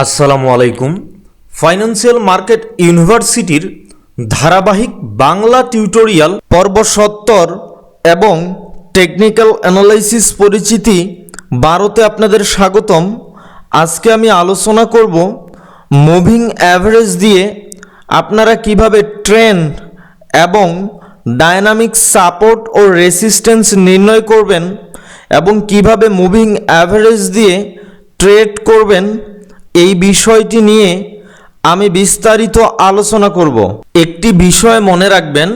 আসসালামু আলাইকুম। Financial market ইউনিভার্সিটির ধারাবাহিক বাংলা টিউটোরিয়াল পর্ব 70 এবং টেকনিক্যাল অ্যানালাইসিস পরিচিতি 12তে আপনাদের স্বাগতম। আজকে আমি আলোচনা করব মুভিং অ্যাভারেজ দিয়ে আপনারা কিভাবে ট্রেন্ড এবং ডায়নামিক সাপোর্ট ও রেসিস্ট্যান্স নির্ণয় করবেন এবং কিভাবে মুভিং অ্যাভারেজ দিয়ে ট্রেড করবেন। এই বিষয়টি নিয়ে আমি বিস্তারিত আলোচনা করব। একটি বিষয় মনে রাখবেন,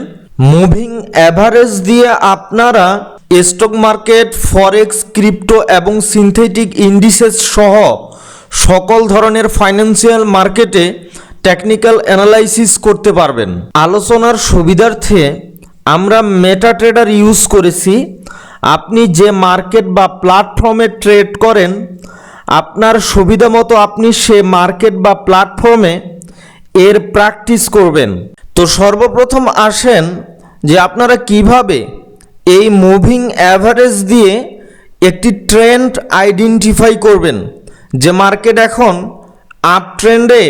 মুভিং অ্যাভারেজ দিয়ে আপনারা স্টক মার্কেট, ফরেক্স, ক্রিপ্টো এবং সিনথেটিক ইন্ডিসেস সহ সকল ধরনের ফাইন্যান্সিয়াল মার্কেটে টেকনিক্যাল অ্যানালাইসিস করতে পারবেন। আলোচনার সুবিধার্থে আমরা মেটা ট্রেডার ইউজ করেছি। আপনি যে মার্কেট বা প্ল্যাটফর্মে ট্রেড করেন, আপনার সুবিধা মতো আপনি সে মার্কেট বা প্ল্যাটফর্মে এর প্র্যাকটিস করবেন। তো সর্বপ্রথম আসেন যে আপনারা কিভাবে এই মুভিং অ্যাভারেজ দিয়ে একটি ট্রেন্ড আইডেন্টিফাই করবেন যে মার্কেট এখন আপ ট্রেন্ডে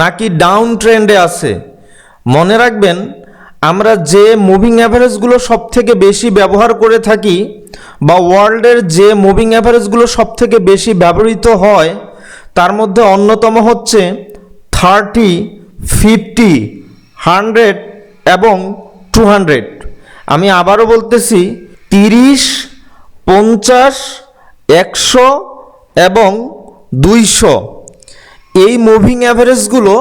নাকি ডাউন ট্রেন্ডে আছে। মনে রাখবেন, আমরা যে মুভিং অ্যাভারেজগুলো সব থেকে বেশি ব্যবহার করে থাকি বা ওয়ার্ল্ডের যে মুভিং অ্যাভারেজগুলো সব থেকে বেশি ব্যবহৃত হয় তার মধ্যে অন্যতম হচ্ছে 30, 50, 100 এবং 200। আমি আবারও বলতেছি 30, 50, 100 এবং 200। এই মুভিং অ্যাভারেজগুলো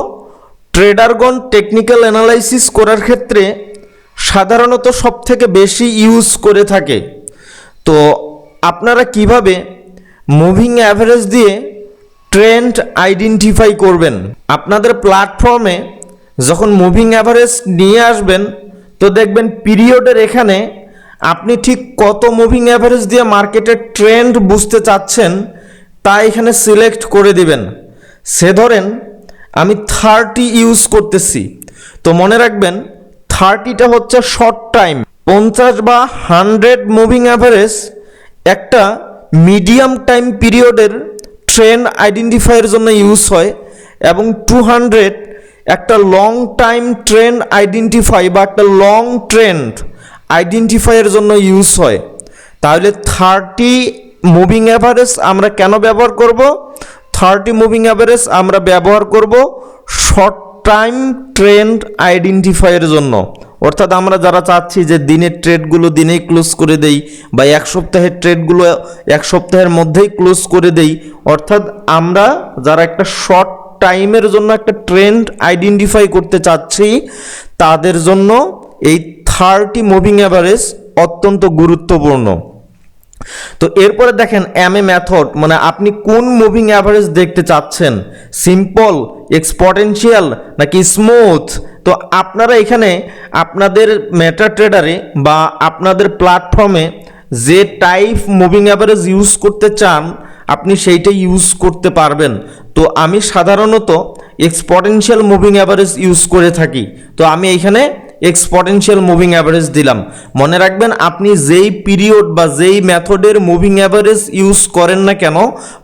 ট্রেডারগণ টেকনিক্যাল অ্যানালাইসিস করার ক্ষেত্রে সাধারণত সব থেকে বেশি ইউজ করে থাকে। তো আপনারা কিভাবে মুভিং অ্যাভারেজ দিয়ে ট্রেন্ড আইডেন্টিফাই করবেন? আপনাদের প্ল্যাটফর্মে যখন মুভিং অ্যাভারেজ নিয়ে আসবেন তো দেখবেন পিরিয়ডের এখানে আপনি ঠিক কত মুভিং অ্যাভারেজ দিয়ে মার্কেটের ট্রেন্ড বুঝতে চাচ্ছেন তা এখানে সিলেক্ট করে দিবেন। সে ধরেন আমি 30 ইউজ করতেছি, তো মনে রাখবেন 30টা হচ্ছে শর্ট টাইম। 50 বা 100 মুভিং অ্যাভারেজ একটা মিডিয়াম টাইম পিরিয়ডের ট্রেন্ড আইডেন্টিফাইয়ের জন্য ইউজ হয় এবং 200 একটা লং টাইম ট্রেন্ড আইডেন্টিফাই বা একটা লং ট্রেন্ড আইডেন্টিফাইয়ের জন্য ইউজ হয়। তাহলে 30 মুভিং অ্যাভারেজ আমরা কেন ব্যবহার করব? 30 মুভিং অ্যাভারেজ আমরা ব্যবহার করব শর্ট টাইম ট্রেন্ড আইডেন্টিফাইয়ের জন্য। অর্থাৎ আমরা যারা চাচ্ছি যে দিনের ট্রেডগুলো দিনেই ক্লোজ করে দেই বা এক সপ্তাহের ট্রেডগুলো এক সপ্তাহের মধ্যেই ক্লোজ করে দেই, অর্থাৎ আমরা যারা একটা শর্ট টাইমের জন্য একটা ট্রেন্ড আইডেন্টিফাই করতে চাচ্ছি তাদের জন্য এই 30 মুভিং অ্যাভারেজ অত্যন্ত গুরুত্বপূর্ণ। তো এরপরে দেখেন এমএ মেথড, মানে আপনি কোন মুভিং অ্যাভারেজ দেখতে চাচ্ছেন, সিম্পল, এক্সপোনেনশিয়াল নাকি স্মুথ। তো আপনারা এখানে আপনাদের মেটা ট্রেডারে বা আপনাদের প্ল্যাটফর্মে যে টাইপ মুভিং অ্যাভারেজ ইউজ করতে চান আপনি সেইটাই ইউজ করতে পারবেন। তো আমি সাধারণত এক্সপোনেনশিয়াল মুভিং অ্যাভারেজ ইউজ করে থাকি, তো আমি এখানে এক্সপোনেনশিয়াল মুভিং অ্যাভারেজ দিলাম। মনে রাখবেন, আপনি যেই পিরিয়ড বা যেই মেথডের মুভিং অ্যাভারেজ ইউজ করেন না কেন,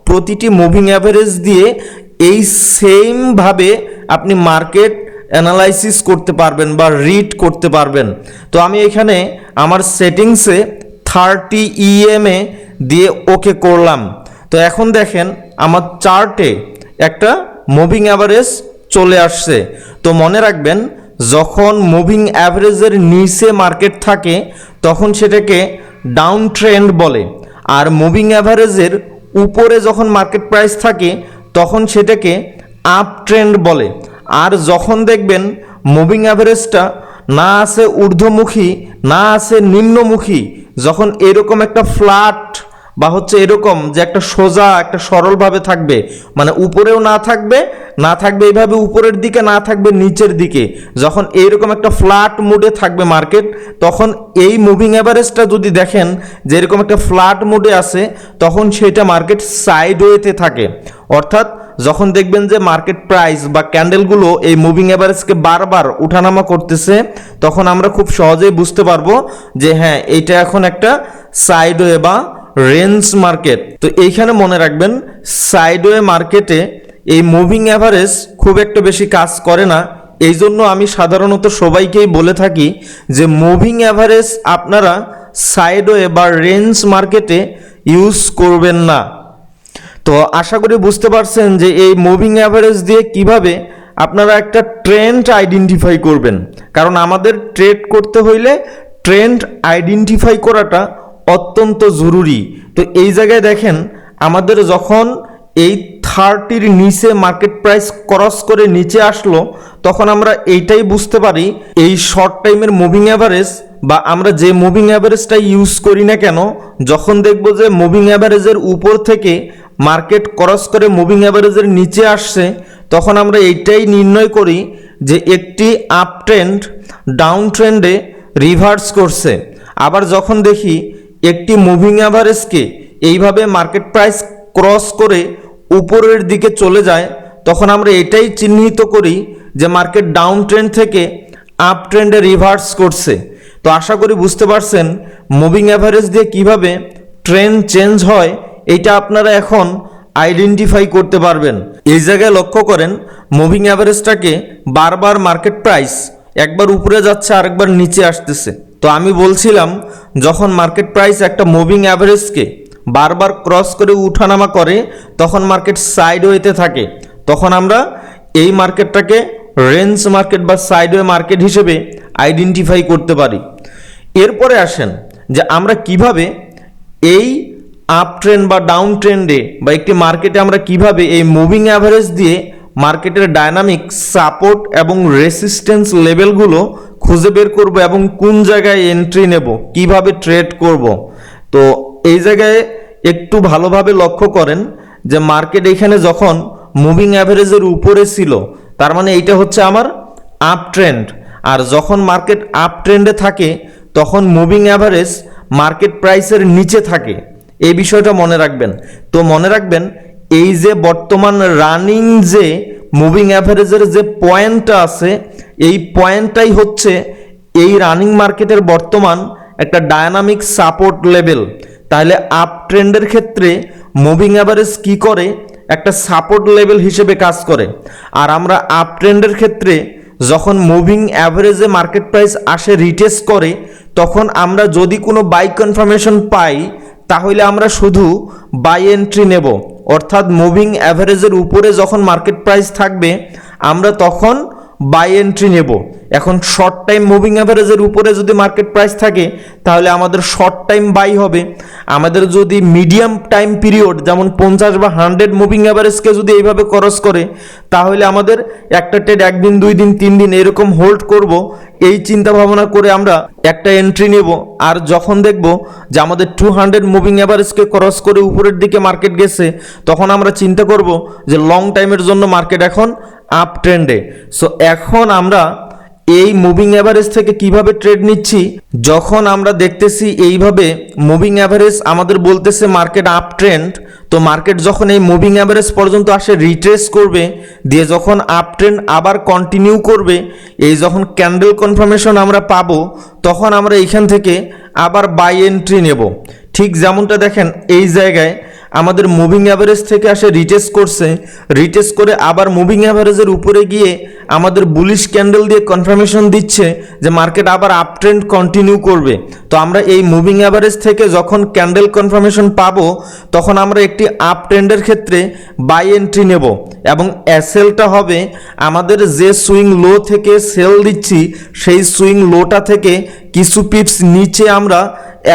প্রতিটি মুভিং অ্যাভারেজ দিয়ে এই সেমভাবে আপনি মার্কেট অ্যানালাইসিস করতে পারবেন বা রিড করতে পারবেন। তো আমি এখানে আমার সেটিংসে 30 EMA দিয়ে ওকে করলাম। তো এখন দেখেন আমার চার্টে একটা মুভিং অ্যাভারেজ চলে আসছে। তো মনে রাখবেন, যখন মুভিং অ্যাভারেজের নিচে মার্কেট থাকে তখন সেটাকে ডাউন ট্রেন্ড বলে, আর মুভিং অ্যাভারেজের উপরে যখন মার্কেট প্রাইস থাকে তখন সেটাকে আপ ট্রেন্ড বলে। আর যখন দেখবেন মুভিং অ্যাভারেজটা না আছে ঊর্ধ্বমুখী না আছে নিম্নমুখী, যখন এরকম একটা ফ্ল্যাট বা হচ্ছে এরকম যে একটা সোজা একটা সরলভাবে থাকবে, মানে উপরেও না থাকবে এইভাবে উপরের দিকে, না থাকবে নিচের দিকে, যখন এইরকম একটা ফ্ল্যাট মুডে থাকবে মার্কেট, তখন এই মুভিং অ্যাভারেজটা যদি দেখেন যে এরকম একটা ফ্ল্যাট মুডে আছে তখন সেটা মার্কেট সাইডওয়েতে থাকে। অর্থাৎ যখন দেখবেন যে মার্কেট প্রাইস বা ক্যান্ডেলগুলো এই মুভিং অ্যাভারেজকে বারবার উঠানামা করতেছে তখন আমরা খুব সহজেই বুঝতে পারবো যে হ্যাঁ, এইটা এখন একটা সাইডওয়ে বা রেঞ্জ মার্কেট। তো এইখানে মনে রাখবেন, সাইডওয়ে মার্কেটে এই মুভিং অ্যাভারেজ খুব একটা বেশি কাজ করে না। এই জন্য আমি সাধারণত সবাইকেই বলে থাকি যে মুভিং অ্যাভারেজ আপনারা সাইডওয়ে বা রেঞ্জ মার্কেটে ইউজ করবেন না। তো আশা করি বুঝতে পারছেন যে এই মুভিং অ্যাভারেজ দিয়ে কিভাবে আপনারা একটা ট্রেন্ড আইডেন্টিফাই করবেন, কারণ আমাদের ট্রেড করতে হইলে ট্রেন্ড আইডেন্টিফাই করাটা অত্যন্ত জরুরি। তো এই জায়গায় দেখেন আমাদের যখন এই 30-র নিচে মার্কেট প্রাইস ক্রস করে নিচে আসলো, তখন আমরা এইটাই বুঝতে পারি এই শর্ট টাইমের মুভিং অ্যাভারেজ বা আমরা যে মুভিং অ্যাভারেজটা ইউজ করি না কেন, যখন দেখব যে মুভিং অ্যাভারেজের উপর থেকে মার্কেট ক্রস করে মুভিং অ্যাভারেজের নিচে আসছে, তখন আমরা এইটাই নির্ণয় করি যে একটি আপ ট্রেন্ড ডাউন ট্রেন্ডে রিভার্স করছে। আবার যখন দেখি একটি মুভিং অ্যাভারেজকে এইভাবে মার্কেট প্রাইস ক্রস করে উপরের দিকে চলে যায়, তখন আমরা এটাই চিহ্নিত করি যে মার্কেট ডাউন ট্রেন্ড থেকে আপ ট্রেন্ডে রিভার্স করছে। তো আশা করি বুঝতে পারছেন মুভিং অ্যাভারেজ দিয়ে কিভাবে ট্রেন্ড চেঞ্জ হয় এইটা আপনারা এখন আইডেন্টিফাই করতে পারবেন। এই জায়গায় লক্ষ্য করেন মুভিং অ্যাভারেজটাকে বারবার মার্কেট প্রাইস একবার উপরে যাচ্ছে আরেকবার নিচে আসতেছে। তো আমি বলছিলাম যখন মার্কেট প্রাইস একটা মুভিং অ্যাভারেজকে বারবার ক্রস করে উঠানামা করে তখন মার্কেট সাইডওয়েতে থাকে, তখন আমরা এই মার্কেটটাকে রেঞ্জ মার্কেট বা সাইডওয়ে মার্কেট হিসেবে আইডেন্টিফাই করতে পারি। এরপরে আসেন যে আমরা কিভাবে এই আপ ট্রেন্ড বা ডাউন ট্রেন্ডে বা একটি মার্কেটে আমরা কিভাবে এই মুভিং অ্যাভারেজ দিয়ে মার্কেটের ডায়নামিক সাপোর্ট এবং রেসিস্ট্যান্স লেভেলগুলো খুঁজে বের করব এবং কোন জায়গায় এন্ট্রি নেব, কিভাবে ট্রেড করব। তো এই জায়গায় একটু ভালোভাবে লক্ষ্য করেন যে মার্কেট এখানে যখন মুভিং অ্যাভারেজের উপরে ছিল, তার মানে এইটা হচ্ছে আমার আপ ট্রেন্ড। আর যখন মার্কেট আপ ট্রেন্ডে থাকে তখন মুভিং অ্যাভারেজ মার্কেট প্রাইসের নিচে থাকে, এই বিষয়টা মনে রাখবেন। তো মনে রাখবেন এই যে বর্তমান রানিং যে মুভিং অ্যাভারেজের যে পয়েন্টটা আছে, এই পয়েন্টটাই হচ্ছে এই রানিং মার্কেটের বর্তমান একটা ডায়নামিক সাপোর্ট লেভেল। তাহলে আপ ট্রেন্ডের ক্ষেত্রে মুভিং অ্যাভারেজ কি করে, একটা সাপোর্ট লেভেল হিসেবে কাজ করে। আর আমরা আপ ট্রেন্ডের ক্ষেত্রে যখন মুভিং অ্যাভারেজে মার্কেট প্রাইস আসে রিটেস্ট করে, তখন আমরা যদি কোনো বাই কনফার্মেশন পাই তাহলে আমরা শুধু বাই এন্ট্রি নেব, অর্থাৎ মুভিং অ্যাভারেজের উপরে যখন মার্কেট প্রাইস থাকবে আমরা তখন বাই এন্ট্রি নেব। এখন শর্ট টাইম মুভিং অ্যাভারেজের উপরে যদি মার্কেট প্রাইস থাকে তাহলে আমাদের শর্ট টাইম বাই হবে। আমাদের যদি মিডিয়াম টাইম পিরিয়ড যেমন 50 বা 100 মুভিং অ্যাভারেজকে যদি এইভাবে ক্রস করে, তাহলে আমাদের একটা ট্রেড 1 দিন 2 দিন 3 দিন এরকম হোল্ড করব, এই চিন্তা ভাবনা করে আমরা একটা এন্ট্রি নেব। আর যখন দেখব যে আমাদের 200 মুভিং অ্যাভারেজকে ক্রস করে উপরের দিকে মার্কেট গেছে, তখন আমরা চিন্তা করব যে লং টাইমের জন্য মার্কেট এখন আপ ট্রেন্ডে। সো এখন আমরা এই মুভিং অ্যাভারেজ থেকে কিভাবে ট্রেড নিচ্ছি, যখন আমরা দেখতেছি এইভাবে মুভিং অ্যাভারেজ আমাদের বলতেছে মার্কেট আপ ট্রেন্ড, তো মার্কেট যখন এই মুভিং অ্যাভারেজ পর্যন্ত আসে রিট্রেস করবে, দিয়ে যখন আপ ট্রেন্ড আবার কন্টিনিউ করবে, এই যখন ক্যান্ডেল কনফার্মেশন আমরা পাবো, তখন আমরা এইখান থেকে আবার বাই এন্ট্রি নেব। ঠিক যেমনটা দেখেন এই জায়গায় আমাদের মুভিং অ্যাভারেজ থেকে আসে রিটেস্ট করছে, রিটেস্ট করে আবার মুভিং অ্যাভারেজের উপরে গিয়ে আমাদের বুলিশ ক্যান্ডেল দিয়ে কনফার্মেশন দিচ্ছে যে মার্কেট আবার আপ ট্রেন্ড কন্টিনিউ করবে। তো আমরা এই মুভিং অ্যাভারেজ থেকে যখন ক্যান্ডেল কনফার্মেশন পাবো, তখন আমরা একটি আপ ট্রেন্ডের ক্ষেত্রে বাই এন্ট্রি নেব এবং এসএলটা হবে আমাদের যে সুইং লো থেকে সেল দিচ্ছি সেই সুইং লোটা থেকে কিছু পিপস নিচে আমরা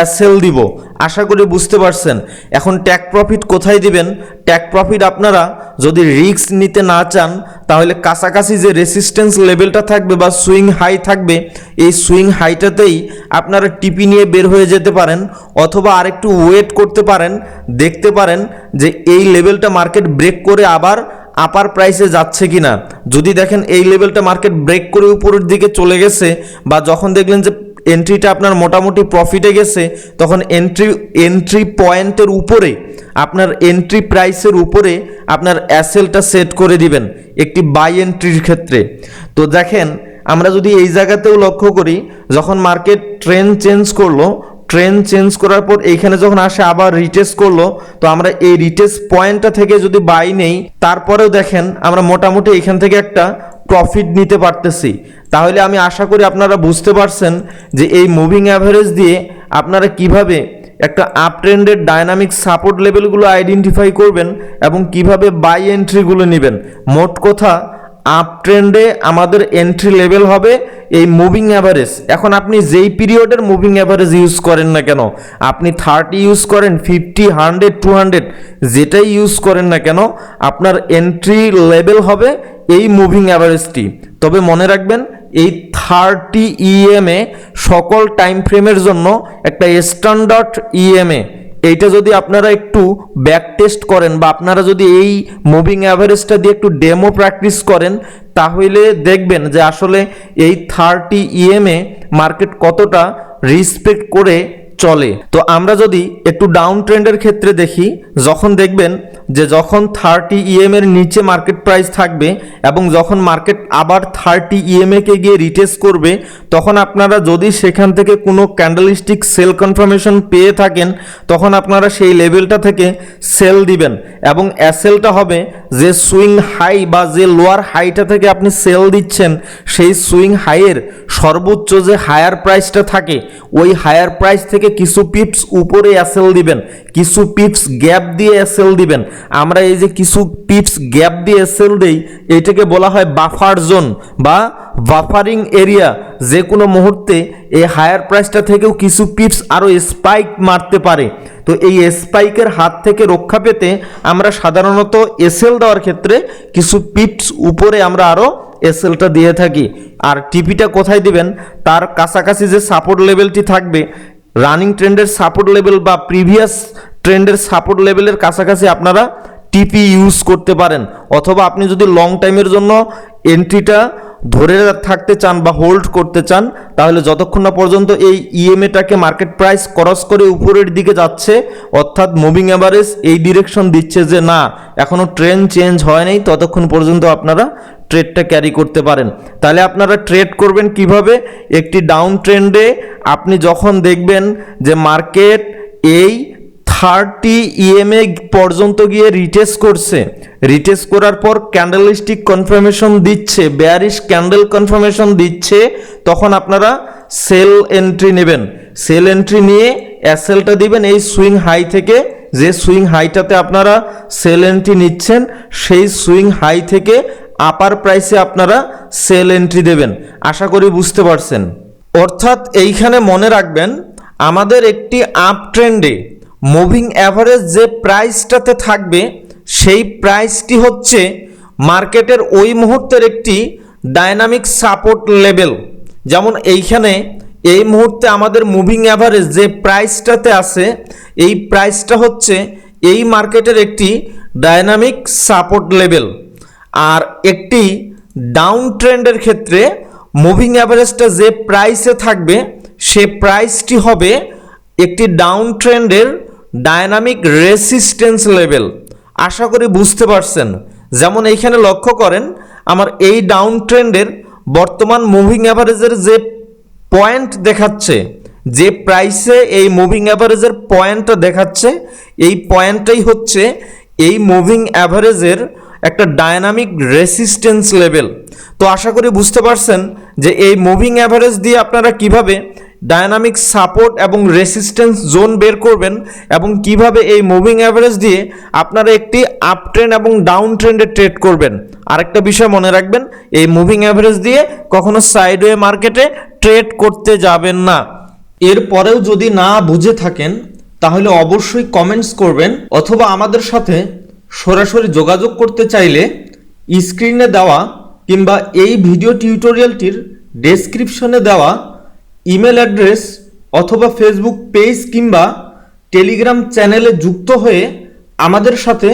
এসএল দিব। আশা করি বুঝতে পারছেন। এখন ট্যাক প্রফিট কোথায় দিবেন? ট্যাক প্রফিট আপনারা যদি রিস্ক নিতে না চান তাহলে কাছাকাছি যে রেসিস্ট্যান্স লেভেলটা থাকবে বা সুইং হাই থাকবে, এই সুইং হাইটাতেই আপনারা টিপি নিয়ে বের হয়ে যেতে পারেন, অথবা আরেকটু ওয়েট করতে পারেন, দেখতে পারেন যে এই লেভেলটা মার্কেট ব্রেক করে আবার আপার প্রাইসে যাচ্ছে কিনা। যদি দেখেন এই লেভেলটা মার্কেট ব্রেক করে উপরের দিকে চলে গেছে, বা যখন দেখলেন যে এন্ট্রিটা আপনার মোটামুটি প্রফিটে গেছে, তখন এন্ট্রি পয়েন্টের উপরে আপনার এন্ট্রি প্রাইসের উপরে আপনার এসএলটা সেট করে দিবেন একটি বাই এন্ট্রির ক্ষেত্রে। তো দেখেন আমরা যদি এই জায়গাতেও লক্ষ্য করি, যখন মার্কেট ট্রেন্ড চেঞ্জ করলো, ট্রেন্ড চেঞ্জ করার পর এইখানে যখন আসে আবার রিটেস্ট করলো, তো আমরা এই রিটেস্ট পয়েন্টটা থেকে যদি বাই নেই, তারপরেও দেখেন আমরা মোটামুটি এখান থেকে একটা প্রফিট নিতে পারতেছি। তাহলে আমি আশা করি আপনারা বুঝতে পারছেন যে এই মুভিং অ্যাভারেজ দিয়ে আপনারা কিভাবে একটা আপ ট্রেন্ডের ডাইনামিক সাপোর্ট লেভেলগুলো আইডেন্টিফাই করবেন এবং কিভাবে বাই এন্ট্রিগুলো নেবেন। মোট কথা, আপ ট্রেন্ডে আমাদের এন্ট্রি লেভেল হবে এই মুভিং অ্যাভারেজ। এখন আপনি যেই পিরিয়ডের মুভিং অ্যাভারেজ ইউজ করেন না কেন, আপনি 30 ইউজ করেন, 50, 100, 200, যেটাই ইউজ করেন না কেন, আপনার এন্ট্রি লেভেল হবে এই মুভিং অ্যাভারেজটি। তবে মনে রাখবেন, এই 30 ইএমএ সকল টাইম ফ্রেমের জন্য একটা স্ট্যান্ডার্ড ইএমএ। এইটা যদি আপনারা একটু ব্যাক টেস্ট করেন বা আপনারা যদি এই মুভিং অ্যাভারেজটা দিয়ে একটু ডেমো প্র্যাকটিস করেন, তাহলে দেখবেন যে আসলে এই 30 ইএমএ মার্কেট কতটা রেসপেক্ট করে চলে। তো আমরা যদি একটু ডাউন ট্রেন্ডের ক্ষেত্রে দেখি, যখন দেখবেন যে যখন 30 ইএম এর নিচে মার্কেট প্রাইস থাকবে এবং যখন মার্কেট আবার 30 ইএমএ কে গিয়ে রিটেস্ট করবে, তখন আপনারা যদি সেখান থেকে কোনো ক্যান্ডেলস্টিক সেল কনফার্মেশন পেয়ে থাকেন, তখন আপনারা সেই লেভেলটা থেকে সেল দিবেন এবং এসএলটা হবে যে সুইং হাই বা যে লোয়ার হাইটা থেকে আপনি সেল দিচ্ছেন, সেই সুইং হাইয়ের সর্বোচ্চ যে হায়ার প্রাইসটা থাকে, ওই হায়ার প্রাইস থেকে কিছু পিপস উপরে এসএল দিবেন, কিছু পিপস গ্যাপ দিয়ে এসএল দিবেন। আমরা এই যে কিছু পিপস গ্যাপ দিয়ে এসএল দেই, এইটাকে বলা হয় বাফার জোন বা বাফারিং এরিয়া। যে কোনো মুহূর্তে এই হায়ার প্রাইসটা থেকেও কিছু পিপস আরও স্পাইক মারতে পারে। তো এই স্পাইকের হাত থেকে রক্ষা পেতে আমরা সাধারণত এসএল দেওয়ার ক্ষেত্রে কিছু পিপস উপরে আমরা আরও এসএলটা দিয়ে থাকি। আর টিপিটা কোথায় দিবেন, তার কাছাকাছি যে সাপোর্ট লেভেলটি থাকবে, রানিং ট্রেন্ডের সাপোর্ট লেভেল বা প্রিভিয়াস ট্রেন্ডের সাপোর্ট লেভেলের কাছাকাছি আপনারা টিপি ইউজ করতে পারেন। অথবা আপনি যদি লং টাইমের জন্য এন্ট্রিটা ধরে থাকতে চান বা হোল্ড করতে চান, তাহলে যতক্ষণ না পর্যন্ত এই ইএমএটাকে মার্কেট প্রাইস ক্রস করে উপরের দিকে যাচ্ছে, অর্থাৎ মুভিং অ্যাভারেজ এই ডিরেকশন দিচ্ছে যে না এখনও ট্রেন্ড চেঞ্জ হয় নাই, ততক্ষণ পর্যন্ত আপনারা ট্রেডটা ক্যারি করতে পারেন। তাহলে আপনারা ট্রেড করবেন কিভাবে? একটি ডাউন ট্রেন্ডে আপনি যখন দেখবেন যে মার্কেট এই 30 ইএমএ পর্যন্ত গিয়ে রিটেস্ট করছে, রিটেস্ট করার পর ক্যান্ডেলস্টিক কনফার্মেশন দিচ্ছে, বেয়ারিশ ক্যান্ডেল কনফার্মেশন দিচ্ছে, তখন আপনারা সেল এন্ট্রি নেবেন। সেল এন্ট্রি নিয়ে এসএলটা দিবেন এই সুইং হাই থেকে, যে সুইং হাইটাতে আপনারা সেল এন্ট্রি নিচ্ছেন, সেই সুইং হাই থেকে আপার প্রাইসে আপনারা সেল এন্ট্রি দেবেন। আশা করি বুঝতে পারছেন। অর্থাৎ এইখানে মনে রাখবেন, আমাদের একটি আপ ট্রেন্ডে মুভিং অ্যাভারেজ যে প্রাইসটাতে থাকবে, সেই প্রাইসটি হচ্ছে মার্কেটের ওই মুহূর্তের একটি ডাইনামিক সাপোর্ট লেভেল। যেমন এইখানে এই মুহূর্তে আমাদের মুভিং অ্যাভারেজ যে প্রাইসটাতে আছে, এই প্রাইসটা হচ্ছে এই মার্কেটের একটি ডাইনামিক সাপোর্ট লেভেল। আর একটি ডাউন ট্রেন্ডের ক্ষেত্রে মুভিং অ্যাভারেজটা যে প্রাইসে থাকবে, সে প্রাইসটি হবে একটি ডাউন ট্রেন্ডের ডায়নামিক রেসিস্ট্যান্স লেভেল। আশা করি বুঝতে পারছেন। যেমন এইখানে লক্ষ্য করেন, আমার এই ডাউন ট্রেন্ডের বর্তমান মুভিং অ্যাভারেজের যে পয়েন্ট দেখাচ্ছে, যে প্রাইসে এই মুভিং অ্যাভারেজের পয়েন্টটা দেখাচ্ছে, এই পয়েন্টটাই হচ্ছে এই মুভিং অ্যাভারেজের একটা ডায়নামিক রেসিস্ট্যান্স লেভেল। তো আশা করি বুঝতে পারছেন যে এই মুভিং অ্যাভারেজ দিয়ে আপনারা কিভাবে ডায়নামিক সাপোর্ট এবং রেসিস্ট্যান্স জোন বের করবেন এবং কিভাবে এই মুভিং অ্যাভারেজ দিয়ে আপনারা একটি আপ ট্রেন্ড এবং ডাউন ট্রেন্ডে ট্রেড করবেন। আরেকটা বিষয় মনে রাখবেন, এই মুভিং অ্যাভারেজ দিয়ে কখনো সাইডওয়ে মার্কেটে ট্রেড করতে যাবেন না। এরপরেও যদি না বুঝে থাকেন, তাহলে অবশ্যই কমেন্টস করবেন, অথবা আমাদের সাথে সরাসরি যোগাযোগ করতে চাইলে স্ক্রিনে দেওয়া কিংবা এই ভিডিও টিউটোরিয়ালটির ডেসক্রিপশনে দেওয়া ইমেল অ্যাড্রেস অথবা ফেসবুক পেজ কিংবা টেলিগ্রাম চ্যানেলে যুক্ত হয়ে আমাদের সাথে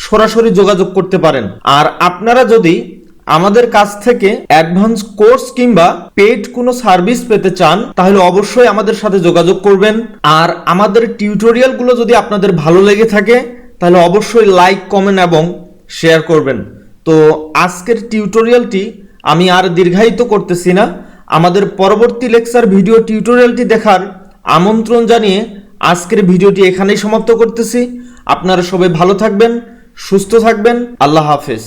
সরাসরি যোগাযোগ করতে পারেন। আর আপনারা যদি আমাদের কাছ থেকে অ্যাডভান্স কোর্স কিংবা পেইড কোনো সার্ভিস পেতে চান, তাহলে অবশ্যই আমাদের সাথে যোগাযোগ করবেন। আর আমাদের টিউটোরিয়ালগুলো যদি আপনাদের ভালো লেগে থাকে, তাহলে অবশ্যই লাইক, কমেন্ট এবং শেয়ার করবেন। তো আজকের টিউটোরিয়ালটি আমি আর দীর্ঘায়িত করতেছি না। আমাদের পরবর্তী লেকচার ভিডিও টিউটোরিয়ালটি দেখার আমন্ত্রণ জানিয়ে আজকের ভিডিওটি এখানেই সমাপ্ত করতেছি। আপনারা সবাই ভালো থাকবেন, সুস্থ থাকবেন। আল্লাহ হাফেজ।